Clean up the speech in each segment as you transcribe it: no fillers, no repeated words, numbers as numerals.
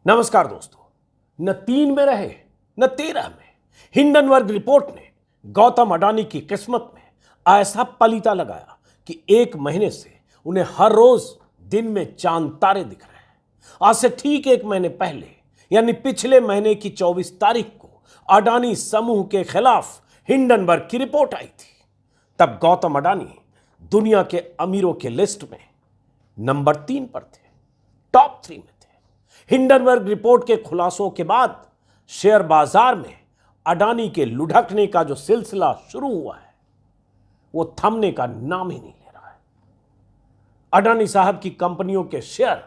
नमस्कार दोस्तों। न 3 में रहे न 13 में हिंडनबर्ग रिपोर्ट ने गौतम अडानी की किस्मत में ऐसा पलीता लगाया कि 1 महीने से उन्हें हर रोज दिन में चांद तारे दिख रहे हैं। आज से ठीक 1 महीने पहले यानी पिछले महीने की 24 तारीख को अडानी समूह के खिलाफ हिंडनबर्ग की रिपोर्ट आई थी। तब गौतम अडानी दुनिया के अमीरों के लिस्ट में नंबर 3 पर थे, टॉप 3 में थे। हिंडनबर्ग रिपोर्ट के खुलासों के बाद शेयर बाजार में अडानी के लुढ़कने का जो सिलसिला शुरू हुआ है वो थमने का नाम ही नहीं ले रहा है। अडानी साहब की कंपनियों के शेयर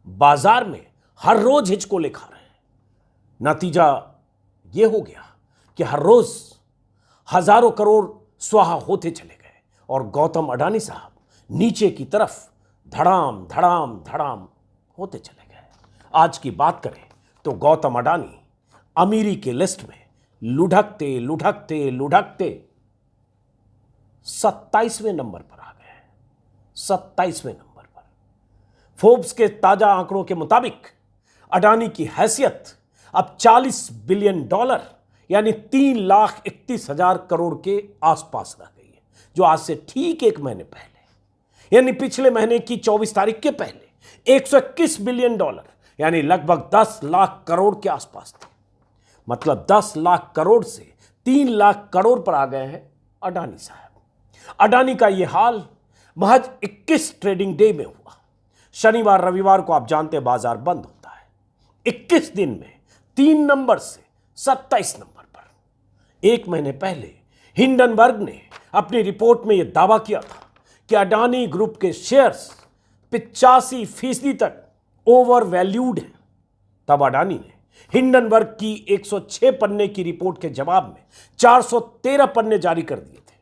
बाजार में हर रोज हिचकोले खा रहे हैं। नतीजा ये हो गया कि हर रोज हजारों करोड़ स्वाहा होते चले गए और गौतम अडानी साहब नीचे की तरफ धड़ाम धड़ाम धड़ाम होते चले गए। आज की बात करें तो गौतम अडानी अमीरी के लिस्ट में लुढ़कते लुढ़कते लुढ़कते 27वें नंबर पर आ गए हैं। 27वें नंबर पर फोर्ब्स के ताजा आंकड़ों के मुताबिक अडानी की हैसियत अब $40 बिलियन यानी 3,31,000 करोड़ के आसपास रह गई है, जो आज से ठीक 1 महीने पहले यानी पिछले महीने की 24 तारीख के पहले $121 बिलियन यानी लगभग 10 लाख करोड़ के आसपास थे। मतलब 10 लाख करोड़ से 3 लाख करोड़ पर आ गए हैं अडानी साहब। अडानी का यह हाल महज 21 ट्रेडिंग डे में हुआ। शनिवार रविवार को आप जानते हैं बाजार बंद होता है। 21 दिन में 3 नंबर से 27 नंबर पर। 1 महीने पहले हिंडनबर्ग ने अपनी रिपोर्ट में यह दावा किया था कि अडानी ग्रुप के शेयर्स 85% तक ओवर वैल्यूड है। तब अडानी ने हिंडनबर्ग की 106 पन्ने की रिपोर्ट के जवाब में 413 पन्ने जारी कर दिए थे।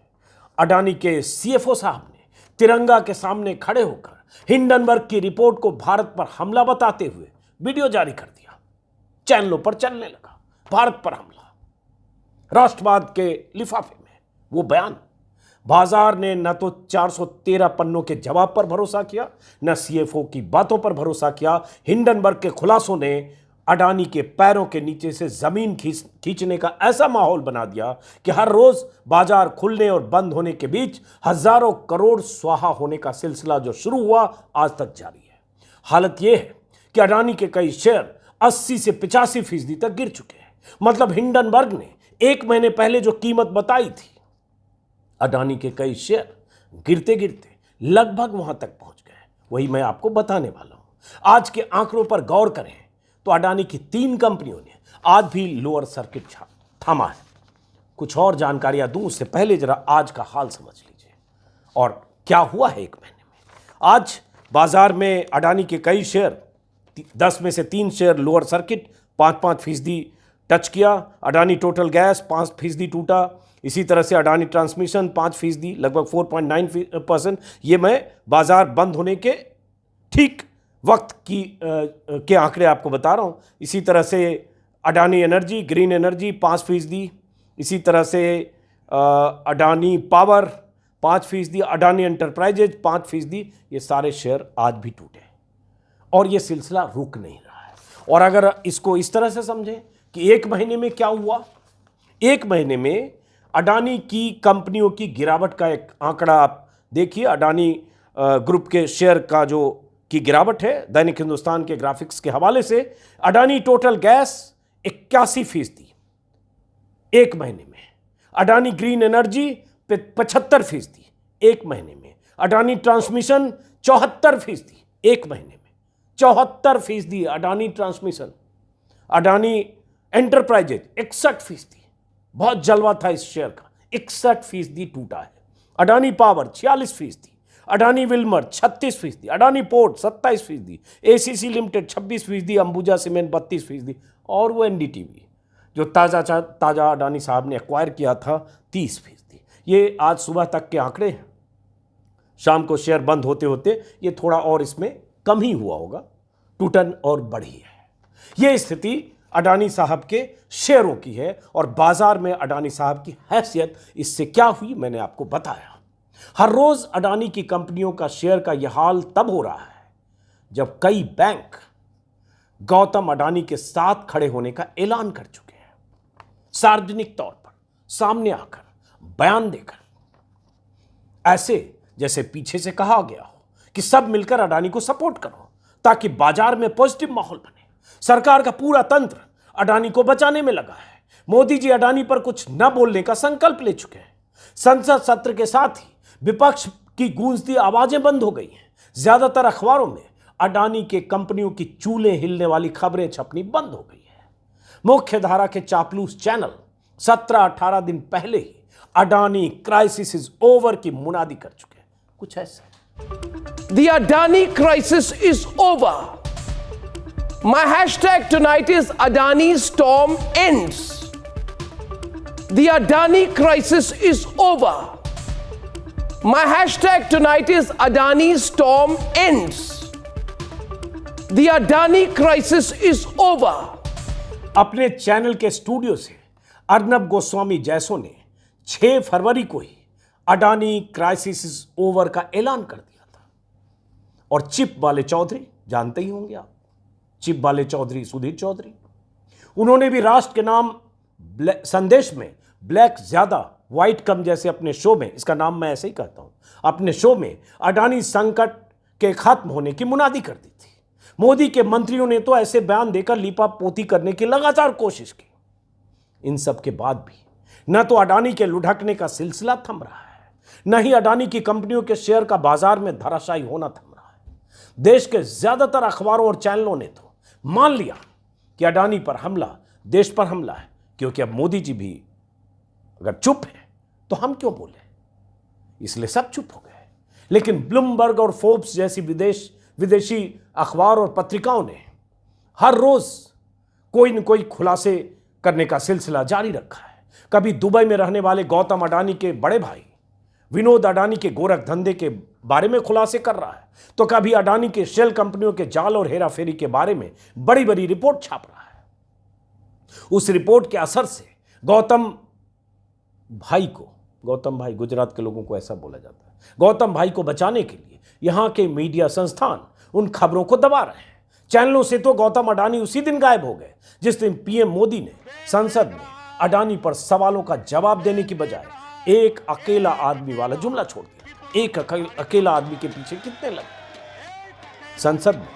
अडानी के सीएफओ साहब ने तिरंगा के सामने खड़े होकर हिंडनबर्ग की रिपोर्ट को भारत पर हमला बताते हुए वीडियो जारी कर दिया। चैनलों पर चलने लगा भारत पर हमला, राष्ट्रवाद के लिफाफे में वो बयान। बाजार ने न तो 413 पन्नों के जवाब पर भरोसा किया, न सीएफओ की बातों पर भरोसा किया। हिंडनबर्ग के खुलासों ने अडानी के पैरों के नीचे से जमीन खींचने का ऐसा माहौल बना दिया कि हर रोज बाजार खुलने और बंद होने के बीच हजारों करोड़ स्वाहा होने का सिलसिला जो शुरू हुआ आज तक जारी है। हालत यह है कि अडानी के कई शेयर 80 से 85% तक गिर चुके हैं। मतलब हिंडनबर्ग ने 1 महीने पहले जो कीमत बताई थी, अडानी के कई शेयर गिरते गिरते लगभग वहां तक पहुंच गए। वही मैं आपको बताने वाला हूं। आज के आंकड़ों पर गौर करें तो अडानी की 3 कंपनियों ने आज भी लोअर सर्किट थामा है। कुछ और जानकारियां दूं उससे पहले जरा आज का हाल समझ लीजिए और क्या हुआ है 1 महीने में। आज बाजार में अडानी के कई शेयर 10 में से 3 शेयर लोअर सर्किट 5% टच किया। अडानी टोटल गैस 5% टूटा। इसी तरह से अडानी ट्रांसमिशन 5%, लगभग 4.9%। ये मैं बाजार बंद होने के ठीक वक्त के आंकड़े आपको बता रहा हूँ। इसी तरह से अडानी एनर्जी, ग्रीन एनर्जी 5%। इसी तरह से अडानी पावर 5%, अडानी एंटरप्राइजेज 5%। ये सारे शेयर आज भी टूटे और ये सिलसिला रुक नहीं रहा है। और अगर इसको इस तरह से समझें कि 1 महीने में क्या हुआ, 1 महीने में अडानी की कंपनियों की गिरावट का एक आंकड़ा आप देखिए। अडानी ग्रुप के शेयर का जो की गिरावट है दैनिक हिंदुस्तान के ग्राफिक्स के हवाले से, अडानी टोटल गैस 81% 1 महीने में। अडानी ग्रीन एनर्जी 75% 1 महीने में। अडानी ट्रांसमिशन 74% 1 महीने में। 74% अडानी ट्रांसमिशन। अडानी एंटरप्राइजेज 61%, बहुत जलवा था इस शेयर का, 61% टूटा है। Adani power 46%, Adani Wilmer 36%, Adani port 27%, ACC limited 26%, Ambuja cement 32% और वो एनडीटीवी जो ताजा अडानी साहब ने एक्वायर किया था 30%। ये आज सुबह तक के आंकड़े हैं। शाम को शेयर बंद होते होते ये थोड़ा और इसमें कम ही हुआ होगा, टूटन और बढ़ी है। ये स्थिति अडानी साहब के शेयरों की है और बाजार में अडानी साहब की हैसियत इससे क्या हुई मैंने आपको बताया। हर रोज अडानी की कंपनियों का शेयर का यह हाल तब हो रहा है जब कई बैंक गौतम अडानी के साथ खड़े होने का ऐलान कर चुके हैं, सार्वजनिक तौर पर सामने आकर बयान देकर। ऐसे जैसे पीछे से कहा गया हो कि सब मिलकर अडानी को सपोर्ट करो ताकि बाजार में पॉजिटिव माहौल बने। सरकार का पूरा तंत्र अडानी को बचाने में लगा है। मोदी जी अडानी पर कुछ न बोलने का संकल्प ले चुके हैं। संसद सत्र के साथ ही विपक्ष की गूंजती आवाजें बंद हो गई हैं। ज्यादातर अखबारों में अडानी के कंपनियों की चूल्हे हिलने वाली खबरें छपनी बंद हो गई है। मुख्य धारा के चापलूस चैनल 17-18 दिन पहले ही अडानी क्राइसिस इज ओवर की मुनादी कर चुके हैं। कुछ ऐसे The Adani crisis is over. My hashtag tonight is Adani storm ends. The Adani crisis is over. My hashtag tonight is Adani storm ends. The Adani crisis is over. अपने channel के studio से अर्नब गोस्वामी जैसों ने 6 फरवरी को ही Adani crisis is over का ऐलान कर दिया था। और चिप वाले चौधरी जानते ही होंगे आप, चिप वाले चौधरी सुधीर चौधरी, उन्होंने भी राष्ट्र के नाम संदेश में ब्लैक ज्यादा व्हाइट कम जैसे अपने शो में, इसका नाम मैं ऐसे ही कहता हूं, अपने शो में अडानी संकट के खत्म होने की मुनादी कर दी थी। मोदी के मंत्रियों ने तो ऐसे बयान देकर लीपा पोती करने की लगातार कोशिश की। इन सब के बाद भी न तो अडानी के लुढ़कने का सिलसिला थम रहा है, न ही अडानी की कंपनियों के शेयर का बाजार में धराशायी होना थम रहा है। देश के ज्यादातर अखबारों और चैनलों ने तो मान लिया कि अडानी पर हमला देश पर हमला है, क्योंकि अब मोदी जी भी अगर चुप है तो हम क्यों बोले, इसलिए सब चुप हो गए। लेकिन ब्लूमबर्ग और फोर्ब्स जैसी विदेशी अखबार और पत्रिकाओं ने हर रोज कोई न कोई खुलासे करने का सिलसिला जारी रखा है। कभी दुबई में रहने वाले गौतम अडानी के बड़े भाई विनोद अडानी के गोरख धंधे के बारे में खुलासे कर रहा है, तो कभी अडानी के शेल कंपनियों के जाल और हेराफेरी के बारे में बड़ी बड़ी रिपोर्ट छाप रहा है। उस रिपोर्ट के असर से गौतम भाई गुजरात के लोगों को ऐसा बोला जाता है, गौतम भाई को बचाने के लिए यहां के मीडिया संस्थान उन खबरों को दबा रहे हैं। चैनलों से तो गौतम अडानी उसी दिन गायब हो गए जिस दिन पीएम मोदी ने संसद में अडानी पर सवालों का जवाब देने की बजाय एक अकेला आदमी वाला जुमला छोड़ दिया। एक अकेला आदमी के पीछे कितने लगे। संसद में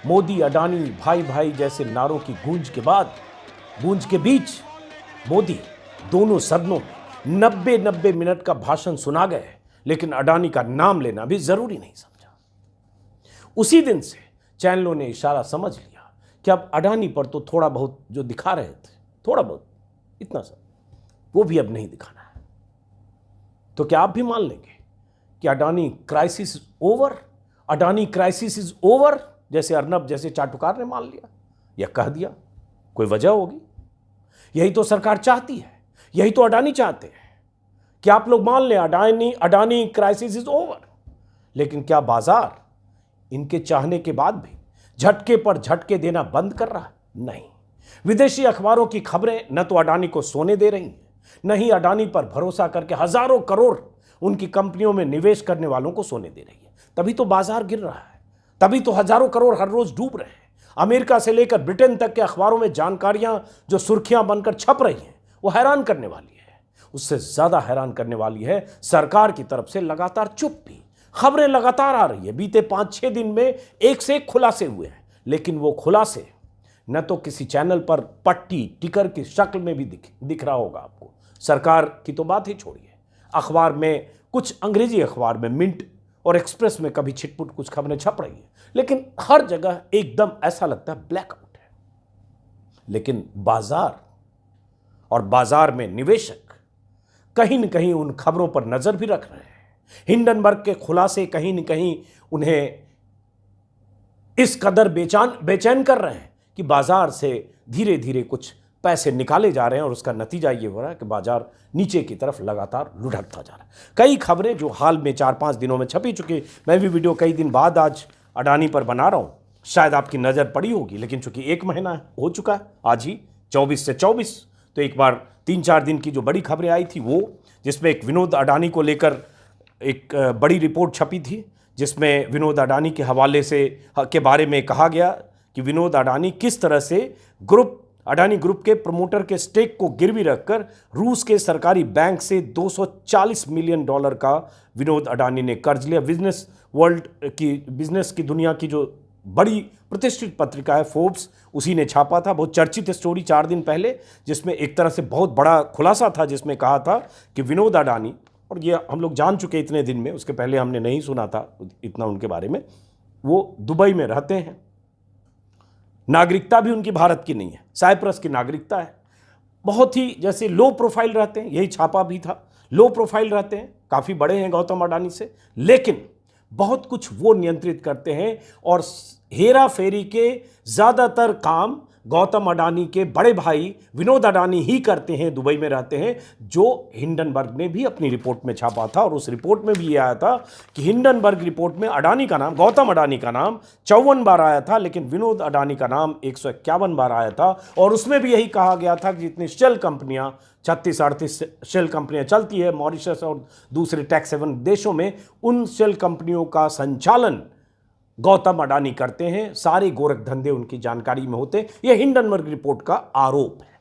मोदी अडानी भाई भाई जैसे नारों की गूंज के बीच मोदी दोनों सदनों में 90 मिनट का भाषण सुना गए, लेकिन अडानी का नाम लेना भी जरूरी नहीं समझा। उसी दिन से चैनलों ने इशारा समझ लिया कि अब अडानी पर तो थोड़ा बहुत जो दिखा रहे थे, थोड़ा बहुत इतना सा, वो भी अब नहीं दिखाना है। तो क्या आप भी मान लेंगे कि Adani crisis over, Adani crisis is over, जैसे अर्नब जैसे चाटुकार ने मान लिया या कह दिया? कोई वजह होगी। यही तो सरकार चाहती है, यही तो अडानी चाहते हैं कि आप लोग मान लें अडानी क्राइसिस इज ओवर। लेकिन क्या बाजार इनके चाहने के बाद भी झटके पर झटके देना बंद कर रहा है? नहीं। विदेशी अखबारों की खबरें न तो अडानी को सोने दे रही हैं, न ही अडानी पर भरोसा करके हजारों करोड़ उनकी कंपनियों में निवेश करने वालों को सोने दे रही है। तभी तो बाजार गिर रहा है, तभी तो हजारों करोड़ हर रोज डूब रहे हैं। अमेरिका से लेकर ब्रिटेन तक के अखबारों में जानकारियां जो सुर्खियां बनकर छप रही हैं, वो हैरान करने वाली है। उससे ज्यादा हैरान करने वाली है सरकार की तरफ से लगातार चुप्पी। खबरें लगातार आ रही है, बीते 5-6 दिन में एक से एक खुलासे हुए हैं, लेकिन वो खुलासे न तो किसी चैनल पर पट्टी टिकर की शक्ल में भी दिख रहा होगा आपको। सरकार की तो बात ही छोड़िए, अखबार में कुछ अंग्रेजी अखबार में मिंट और एक्सप्रेस में कभी छिटपुट कुछ खबरें छप रही है, लेकिन हर जगह एकदम ऐसा लगता है ब्लैकआउट है। लेकिन बाजार और बाजार में निवेशक कहीं न कहीं उन खबरों पर नजर भी रख रहे हैं। हिंडनबर्ग के खुलासे कहीं न कहीं उन्हें इस कदर बेचैन कर रहे हैं कि बाजार से धीरे धीरे कुछ पैसे निकाले जा रहे हैं और उसका नतीजा ये हो रहा है कि बाजार नीचे की तरफ लगातार लुढ़कता जा रहा है। कई खबरें जो हाल में 4-5 दिनों में छपी चुकी, मैं भी वीडियो कई दिन बाद आज अडानी पर बना रहा हूं, शायद आपकी नज़र पड़ी होगी, लेकिन चूंकि 1 महीना हो चुका है, आज ही 24 से 24, तो एक बार 3-4 दिन की जो बड़ी खबरें आई थी वो, जिसमें एक विनोद अडानी को लेकर एक बड़ी रिपोर्ट छपी थी, जिसमें विनोद अडानी के हवाले से के बारे में कहा गया कि कि विनोद अडानी किस तरह से अडानी ग्रुप के प्रमोटर के स्टेक को गिरवी रखकर रूस के सरकारी बैंक से $240 मिलियन का विनोद अडानी ने कर्ज लिया। बिजनेस की दुनिया की जो बड़ी प्रतिष्ठित पत्रिका है फोर्ब्स, उसी ने छापा था। बहुत चर्चित स्टोरी 4 दिन पहले, जिसमें एक तरह से बहुत बड़ा खुलासा था, जिसमें कहा था कि विनोद अडानी, और ये हम लोग जान चुके इतने दिन में, उसके पहले हमने नहीं सुना था इतना उनके बारे में, वो दुबई में रहते हैं, नागरिकता भी उनकी भारत की नहीं है, साइप्रस की नागरिकता है, बहुत ही जैसे लो प्रोफाइल रहते हैं, यही छापा भी था, लो प्रोफाइल रहते हैं, काफ़ी बड़े हैं गौतम अडानी से, लेकिन बहुत कुछ वो नियंत्रित करते हैं और हेरा फेरी के ज़्यादातर काम गौतम अडानी के बड़े भाई विनोद अडानी ही करते हैं, दुबई में रहते हैं, जो हिंडनबर्ग ने भी अपनी रिपोर्ट में छापा था। और उस रिपोर्ट में भी ये आया था कि हिंडनबर्ग रिपोर्ट में अडानी का नाम, गौतम अडानी का नाम 54 बार आया था, लेकिन विनोद अडानी का नाम 151 बार आया था। और उसमें भी यही कहा गया था कि जितनी शेल कंपनियां, 36-38 शेल कंपनियां चलती है मॉरिशस और दूसरे टैक्स हेवन देशों में, उन शेल कंपनियों का संचालन गौतम अडानी करते हैं, सारे गोरख धंधे उनकी जानकारी में होते हैं। यह हिंडनबर्ग रिपोर्ट का आरोप है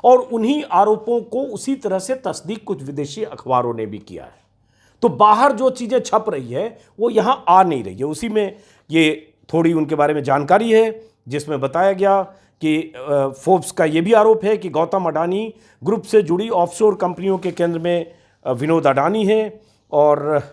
और उन्हीं आरोपों को उसी तरह से तस्दीक कुछ विदेशी अखबारों ने भी किया है। तो बाहर जो चीज़ें छप रही है वो यहाँ आ नहीं रही है। उसी में ये थोड़ी उनके बारे में जानकारी है, जिसमें बताया गया कि फोर्ब्स का ये भी आरोप है कि गौतम अडानी ग्रुप से जुड़ी ऑफशोर कंपनियों के केंद्र में विनोद अडानी है और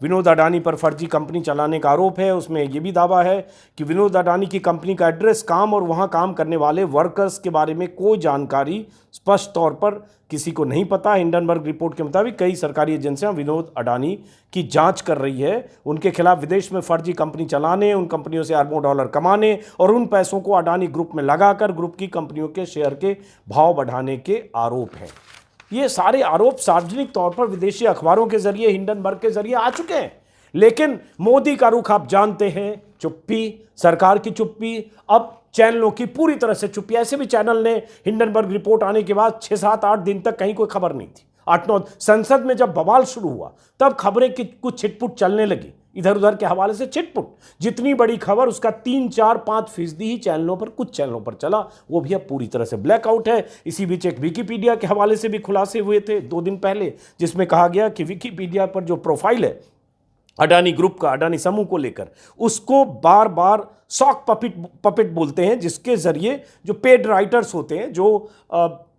विनोद अडानी पर फर्जी कंपनी चलाने का आरोप है। उसमें ये भी दावा है कि विनोद अडानी की कंपनी का एड्रेस, काम और वहां काम करने वाले वर्कर्स के बारे में कोई जानकारी स्पष्ट तौर पर किसी को नहीं पता। हिंडनबर्ग रिपोर्ट के मुताबिक कई सरकारी एजेंसियां विनोद अडानी की जांच कर रही है, उनके खिलाफ विदेश में फर्जी कंपनी चलाने, उन कंपनियों से अरबों डॉलर कमाने और उन पैसों को अडानी ग्रुप में लगाकर ग्रुप की कंपनियों के शेयर के भाव बढ़ाने के आरोप हैं। ये सारे आरोप सार्वजनिक तौर पर विदेशी अखबारों के जरिए, हिंडनबर्ग के जरिए आ चुके हैं, लेकिन मोदी का रुख आप जानते हैं, चुप्पी, सरकार की चुप्पी, अब चैनलों की पूरी तरह से चुप्पी। ऐसे भी चैनल ने हिंडनबर्ग रिपोर्ट आने के बाद 6-7-8 दिन तक कहीं कोई खबर नहीं थी। 8-9 संसद में जब बवाल शुरू हुआ तब खबरें की कुछ छिटपुट चलने लगी, इधर उधर के हवाले से छिटपुट। जितनी बड़ी खबर उसका 3-4-5% ही चैनलों पर, कुछ चैनलों पर चला, वो भी अब पूरी तरह से ब्लैकआउट है। इसी बीच एक विकिपीडिया के हवाले से भी खुलासे हुए थे 2 दिन पहले, जिसमें कहा गया कि विकिपीडिया पर जो प्रोफाइल है अडानी ग्रुप का, अडानी समूह को लेकर, उसको बार बार सॉक पपिट बोलते हैं, जिसके जरिए जो पेड राइटर्स होते हैं, जो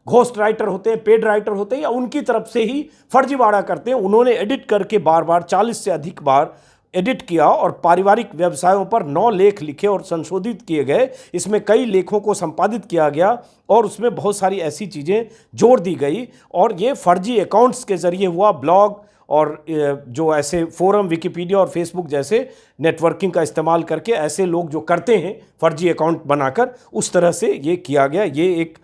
घोस्ट राइटर होते हैं, पेड राइटर होते हैं, या उनकी तरफ से ही फर्जीवाड़ा करते हैं, उन्होंने एडिट करके बार बार 40 से अधिक बार एडिट किया और पारिवारिक व्यवसायों पर 9 लेख लिखे और संशोधित किए गए। इसमें कई लेखों को संपादित किया गया और उसमें बहुत सारी ऐसी चीज़ें जोड़ दी गई और ये फर्जी अकाउंट्स के जरिए हुआ। ब्लॉग और जो ऐसे फोरम, विकिपीडिया और फेसबुक जैसे नेटवर्किंग का इस्तेमाल करके ऐसे लोग जो करते हैं फर्जी अकाउंट बनाकर, उस तरह से ये किया गया। ये एक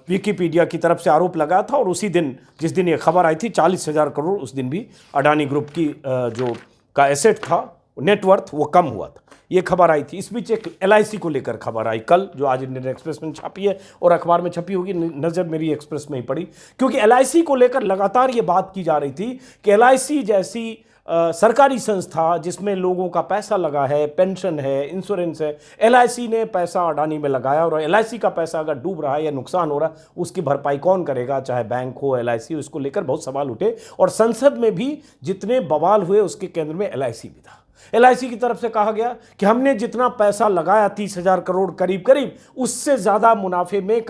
विकिपीडिया की तरफ से आरोप लगा था और उसी दिन, जिस दिन ये खबर आई थी 40,000 करोड़, उस दिन भी अडानी ग्रुप की जो का एसेट था, नेटवर्थ, वो कम हुआ था। ये खबर आई थी। इस बीच एक LIC को लेकर खबर आई कल, जो आज इंडियन एक्सप्रेस में छपी है और अखबार में छपी होगी, नज़र मेरी एक्सप्रेस में ही पड़ी, क्योंकि LIC को लेकर लगातार ये बात की जा रही थी कि LIC जैसी सरकारी संस्था जिसमें लोगों का पैसा लगा है, पेंशन है, इंश्योरेंस है, LIC ने पैसा अडानी में लगाया और LIC का पैसा अगर डूब रहा है या नुकसान हो रहा है, उसकी भरपाई कौन करेगा, चाहे बैंक हो, LIC हो। इसको लेकर बहुत सवाल उठे और संसद में भी जितने बवाल हुए उसके केंद्र में LIC भी था। LIC की तरफ से कहा गया कि हमने जितना पैसा लगाया 30,000 करोड़ करीब करीब, उससे ज़्यादा मुनाफे में,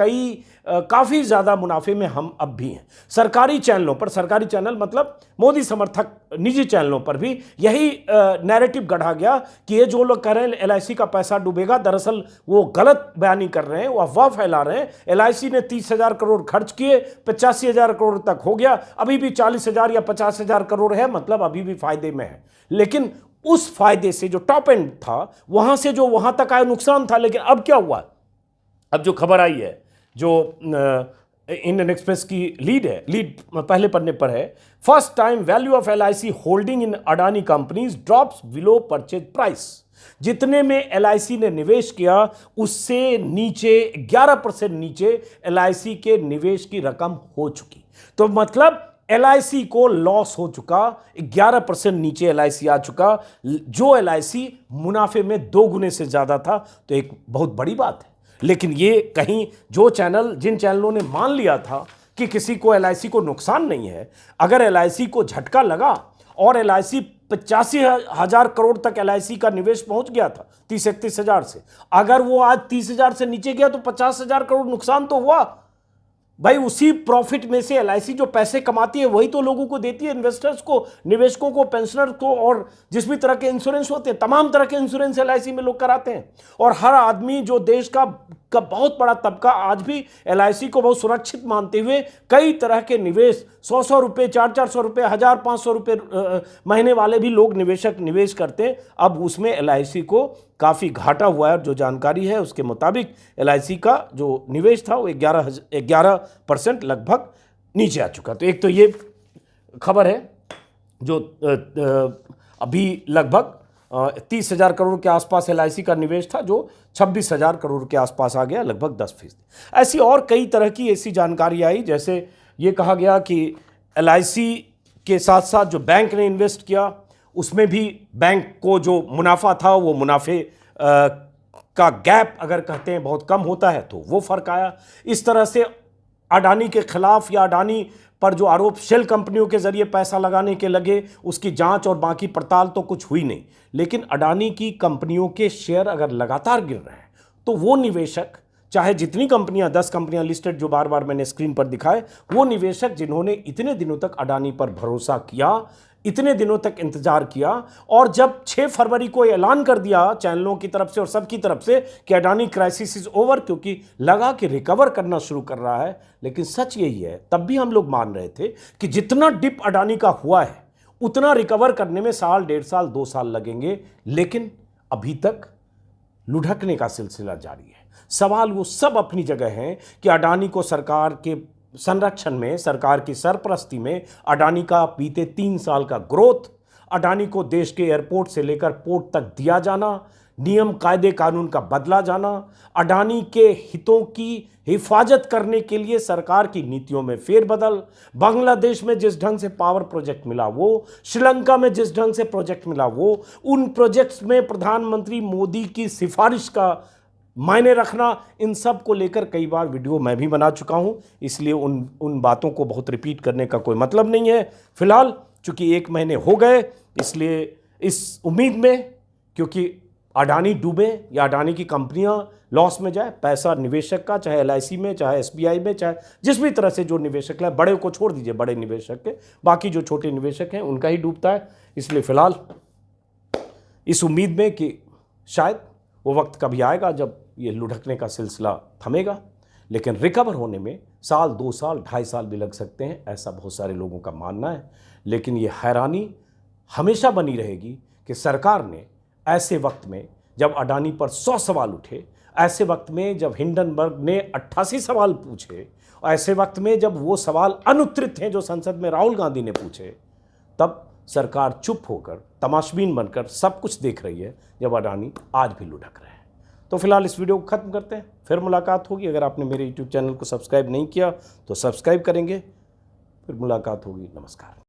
काफ़ी ज़्यादा मुनाफे में हम अब भी हैं। सरकारी चैनलों पर, सरकारी चैनल मतलब मोदी समर्थक निजी चैनलों पर भी यही नैरेटिव गढ़ा गया कि ये जो लोग कह रहे हैं LIC का पैसा डूबेगा, दरअसल वो गलत बयानी कर रहे हैं, वो अफवाह फैला रहे हैं। LIC ने 30,000 करोड़ खर्च किए, 85,000 करोड़ तक हो गया, अभी भी 40,000 या 50,000 करोड़ है, मतलब अभी भी फायदे में है। लेकिन उस फायदे से जो टॉप एंड था, वहां से जो वहां तक आया नुकसान था। लेकिन अब क्या हुआ, अब जो खबर आई है, जो इंडियन एक्सप्रेस की लीड पहले पन्ने पर है, first time value of LIC holding in Adani companies drops below purchase price. जितने में LIC ने निवेश किया उससे नीचे 11% नीचे LIC के निवेश की रकम हो चुकी। तो मतलब LIC को लॉस हो चुका, 11% नीचे LIC आ चुका, जो LIC मुनाफे में 2 गुने से ज्यादा था, तो एक बहुत बड़ी बात है। लेकिन ये कहीं जिन चैनलों ने मान लिया था कि किसी को LIC को नुकसान नहीं है, अगर LIC को झटका लगा और LIC 85,000 करोड़ तक LIC का निवेश पहुंच गया था 30-31 हजार से, अगर वो आज 30,000 से नीचे गया तो 50,000 करोड़ नुकसान तो हुआ भाई। उसी प्रॉफिट में से LIC जो पैसे कमाती है वही तो लोगों को देती है, इन्वेस्टर्स को, निवेशकों को, पेंशनर को, और जिस भी तरह के इंश्योरेंस होते हैं, तमाम तरह के इंश्योरेंस LIC में लोग कराते हैं। और हर आदमी, जो देश का बहुत बड़ा तबका आज भी LIC को बहुत सुरक्षित मानते हुए कई तरह के निवेश, 100-100 रुपये, 400-400 रुपये, 1,000-500 रुपये महीने वाले भी लोग निवेश करते हैं। अब उसमें LIC को काफ़ी घाटा हुआ है। जो जानकारी है उसके मुताबिक LIC का जो निवेश था वो 11% लगभग नीचे आ चुका। तो एक तो ये खबर है जो अभी लगभग 30,000 करोड़ के आसपास LIC का निवेश था, जो 26,000 करोड़ के आसपास आ गया, लगभग 10%। ऐसी और कई तरह की ऐसी जानकारी आई, जैसे ये कहा गया कि LIC के साथ साथ जो बैंक ने इन्वेस्ट किया उसमें भी बैंक को जो मुनाफा था वो मुनाफे का गैप अगर कहते हैं बहुत कम होता है तो वो फर्क आया। इस तरह से अडानी के खिलाफ या अडानी पर जो आरोप शेल कंपनियों के जरिए पैसा लगाने के लगे, उसकी जांच और बाकी पड़ताल तो कुछ हुई नहीं। लेकिन अडानी की कंपनियों के शेयर अगर लगातार गिर रहे हैं तो वो निवेशक, चाहे जितनी कंपनियां, 10 कंपनियां लिस्टेड जो बार बार मैंने स्क्रीन पर दिखाए, वो निवेशक जिन्होंने इतने दिनों तक अडानी पर भरोसा किया, इतने दिनों तक इंतजार किया, और जब 6 फरवरी को ऐलान कर दिया चैनलों की तरफ से और सबकी तरफ से कि अडानी क्राइसिस इज ओवर, क्योंकि लगा कि रिकवर करना शुरू कर रहा है, लेकिन सच यही है, तब भी हम लोग मान रहे थे कि जितना डिप अडानी का हुआ है उतना रिकवर करने में साल, 1.5 साल, 2 साल लगेंगे। लेकिन अभी तक लुढ़कने का सिलसिला जारी है। सवाल वो सब अपनी जगह हैं कि अडानी को सरकार के संरक्षण में, सरकार की सरपरस्ती में अडानी का बीते 3 साल का ग्रोथ, अडानी को देश के एयरपोर्ट से लेकर पोर्ट तक दिया जाना, नियम कायदे कानून का बदला जाना, अडानी के हितों की हिफाजत करने के लिए सरकार की नीतियों में फेरबदल, बांग्लादेश में जिस ढंग से पावर प्रोजेक्ट मिला वो, श्रीलंका में जिस ढंग से प्रोजेक्ट मिला वो, उन प्रोजेक्ट्स में प्रधानमंत्री मोदी की सिफारिश का मायने रखना, इन सब को लेकर कई बार वीडियो मैं भी बना चुका हूं, इसलिए उन बातों को बहुत रिपीट करने का कोई मतलब नहीं है। फिलहाल चूंकि 1 महीने हो गए, इसलिए इस उम्मीद में, क्योंकि अडानी डूबे या अडानी की कंपनियां लॉस में जाए, पैसा निवेशक का, चाहे LIC में, चाहे SBI में, चाहे जिस भी तरह से जो निवेशक है, बड़े को छोड़ दीजिए, बड़े निवेशक के, बाकी जो छोटे निवेशक हैं उनका ही डूबता है। इसलिए फिलहाल इस उम्मीद में कि शायद वो वक्त कभी आएगा जब ये लुढ़कने का सिलसिला थमेगा, लेकिन रिकवर होने में साल, 2 साल, 2.5 साल भी लग सकते हैं, ऐसा बहुत सारे लोगों का मानना है। लेकिन ये हैरानी हमेशा बनी रहेगी कि सरकार ने ऐसे वक्त में जब अडानी पर 100 सवाल उठे, ऐसे वक्त में जब हिंडनबर्ग ने 88 सवाल पूछे, ऐसे वक्त में जब वो सवाल अनुत्तरित हैं जो संसद में राहुल गांधी ने पूछे, तब सरकार चुप होकर, तमाशबीन बनकर सब कुछ देख रही है, जब अडानी आज भी लुढ़क रहे हैं। तो फिलहाल इस वीडियो को खत्म करते हैं, फिर मुलाकात होगी। अगर आपने मेरे YouTube चैनल को सब्सक्राइब नहीं किया तो सब्सक्राइब करेंगे, फिर मुलाकात होगी। नमस्कार।